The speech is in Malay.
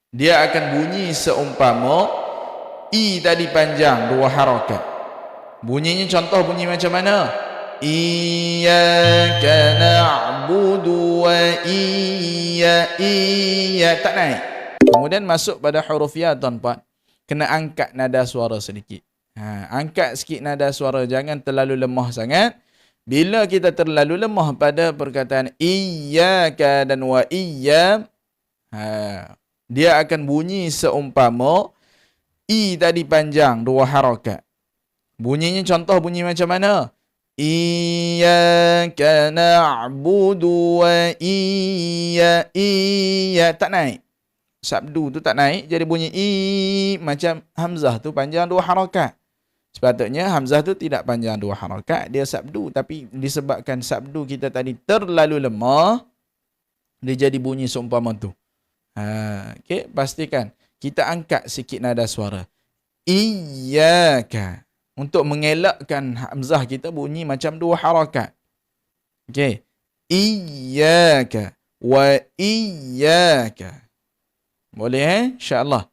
Dia akan bunyi seumpama I tadi panjang 2 harakat. Bunyinya contoh bunyi macam mana? Iyyaka na'budu wa iya tak naik. Kemudian masuk pada huruf ya tuan-puan. Kena angkat nada suara sedikit. Angkat sikit nada suara, jangan terlalu lemah sangat. Bila kita terlalu lemah pada perkataan iyyaka dan wa iya, dia akan bunyi seumpama I tadi panjang 2 harakat. Bunyinya contoh bunyi macam mana? Iyyaka na'budu wa iya tak naik. Sabdu tu tak naik, jadi bunyi I macam hamzah tu panjang 2 harakat. Sepatutnya hamzah tu tidak panjang 2 harakat, dia sabdu, tapi disebabkan sabdu kita tadi terlalu lemah, dia jadi bunyi seumpama tu. Okey, pastikan kita angkat sikit nada suara. Iyyaka. Untuk mengelakkan hamzah kita bunyi macam 2 harakat. Okey. Iyyaka wa iyyaka. Boleh InsyaAllah.